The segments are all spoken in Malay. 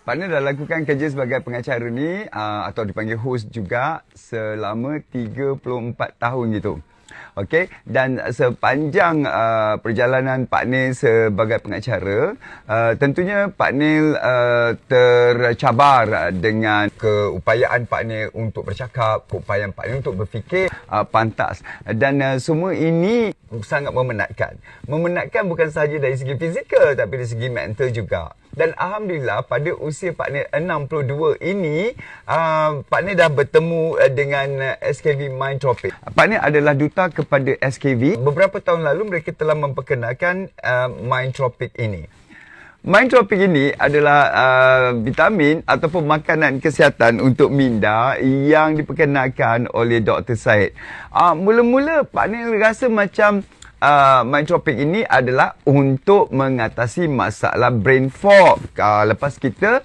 Partner dah lakukan kerja sebagai pengacara ni atau dipanggil host juga selama 34 tahun gitu. Okey, dan sepanjang perjalanan Pak Nil sebagai pengacara, tentunya Pak Nil tercabar dengan keupayaan Pak Nil untuk bercakap, keupayaan Pak Nil untuk berfikir pantas, dan semua ini sangat memenatkan. Memenatkan bukan sahaja dari segi fizikal tapi dari segi mental juga. Dan Alhamdulillah pada usia Pak Nil 62 ini, Pak Nil dah bertemu dengan SKV Mindtropic. Pak Nil adalah duta kepada SKV. Beberapa tahun lalu mereka telah memperkenalkan Mindtropic ini. Mindtropic ini adalah vitamin ataupun makanan kesihatan untuk minda yang diperkenalkan oleh Dr. Syed. Mula-mula Pak Nil rasa macam Mindtropic ini adalah untuk mengatasi masalah brain fog lepas kita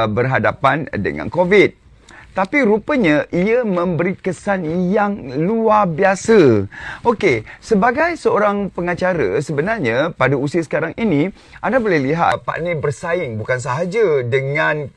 berhadapan dengan COVID. Tapi rupanya ia memberi kesan yang luar biasa. Okey, sebagai seorang pengacara, sebenarnya pada usia sekarang ini, anda boleh lihat Pak Nil bersaing bukan sahaja dengan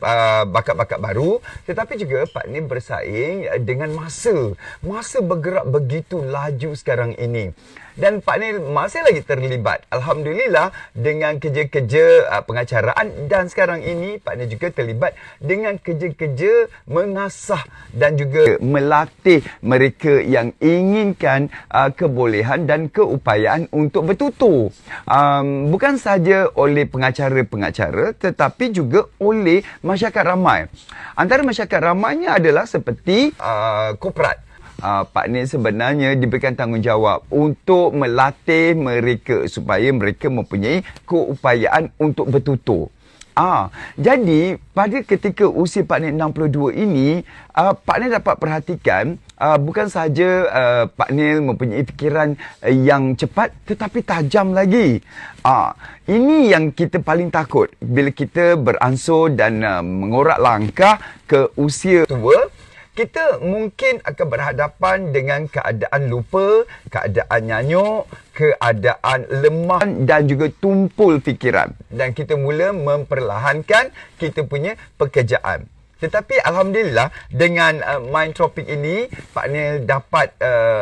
bakat-bakat baru, tetapi juga Pak Nil bersaing dengan masa. Masa bergerak begitu laju sekarang ini. Dan Pak Nil masih lagi terlibat, Alhamdulillah, dengan kerja-kerja pengacaraan, dan sekarang ini Pak Nil juga terlibat dengan kerja-kerja mengasah dan juga melatih mereka yang inginkan kebolehan dan keupayaan untuk bertutur. Bukan sahaja oleh pengacara-pengacara tetapi juga oleh masyarakat ramai. Antara masyarakat ramainya adalah seperti korporat. Pak Nil sebenarnya diberikan tanggungjawab untuk melatih mereka supaya mereka mempunyai keupayaan untuk bertutur. Jadi pada ketika usia Pak Nil 62 ini, Pak Nil dapat perhatikan bukan sahaja Pak Nil mempunyai fikiran yang cepat tetapi tajam lagi. Ini yang kita paling takut bila kita beransur dan mengorak langkah ke usia tua. Kita mungkin akan berhadapan dengan keadaan lupa, keadaan nyanyuk, keadaan lemah dan juga tumpul fikiran. Dan kita mula memperlahankan kita punya pekerjaan. Tetapi Alhamdulillah dengan Mindtropic ini, Pak Nil dapat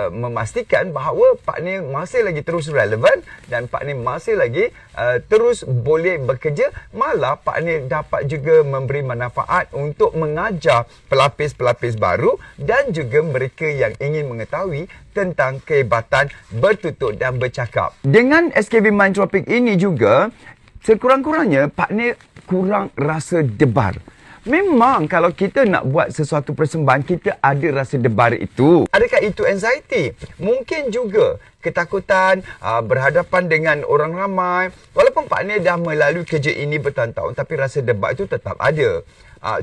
memastikan bahawa Pak Nil masih lagi terus relevan dan Pak Nil masih lagi terus boleh bekerja. Malah Pak Nil dapat juga memberi manfaat untuk mengajar pelapis-pelapis baru dan juga mereka yang ingin mengetahui tentang kehebatan bertutur dan bercakap. Dengan SKV Mindtropic ini juga, sekurang-kurangnya Pak Nil kurang rasa debar. Memang kalau kita nak buat sesuatu persembahan, kita ada rasa debar itu. Adakah itu anxiety? Mungkin juga ketakutan berhadapan dengan orang ramai. Walaupun Pak Nil dah melalui kerja ini bertahun-tahun, tapi rasa debar itu tetap ada.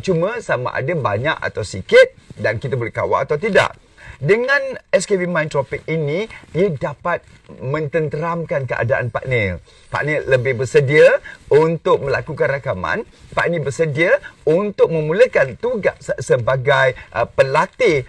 Cuma sama ada banyak atau sikit dan kita boleh kawal atau tidak. Dengan SKV Mindtropic ini, ia dapat mententeramkan keadaan Pak Nil. Pak Nil lebih bersedia untuk melakukan rakaman. Pak Nil bersedia untuk memulakan tugas sebagai pelatih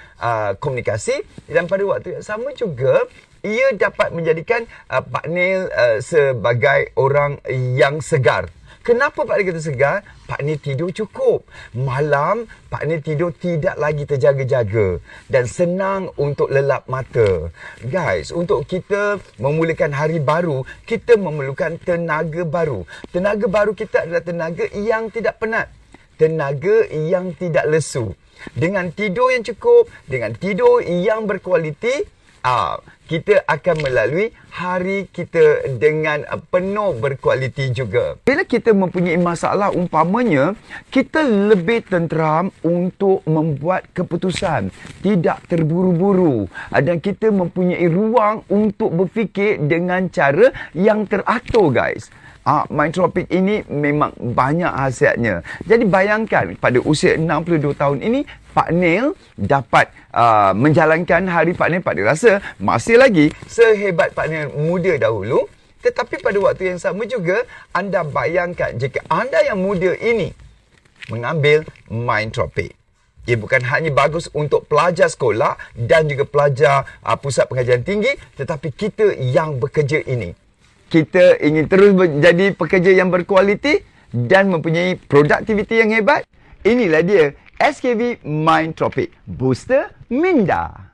komunikasi. Dan pada waktu yang sama juga, ia dapat menjadikan Pak Nil sebagai orang yang segar. Kenapa Pak Nil kata segar? Pak Nil tidur cukup. Malam, Pak Nil tidur tidak lagi terjaga-jaga. Dan senang untuk lelap mata. Guys, untuk kita memulakan hari baru, kita memerlukan tenaga baru. Tenaga baru kita adalah tenaga yang tidak penat. Tenaga yang tidak lesu. Dengan tidur yang cukup, dengan tidur yang berkualiti, kita akan melalui hari kita dengan penuh berkualiti juga. Bila kita mempunyai masalah, umpamanya, kita lebih tenteram untuk membuat keputusan. Tidak terburu-buru. Dan kita mempunyai ruang untuk berfikir dengan cara yang teratur, guys. Mindtropic ini memang banyak khasiatnya. Jadi bayangkan pada usia 62 tahun ini, Pak Nil dapat menjalankan hari Pak Nil. Pak Nil rasa masih lagi sehebat Pak Nil muda dahulu. Tetapi pada waktu yang sama juga, anda bayangkan jika anda yang muda ini mengambil Mindtropic. Ia bukan hanya bagus untuk pelajar sekolah dan juga pelajar pusat pengajian tinggi, tetapi kita yang bekerja ini. Kita ingin terus menjadi pekerja yang berkualiti dan mempunyai produktiviti yang hebat? Inilah dia SKV Mind Tropic Booster Minda.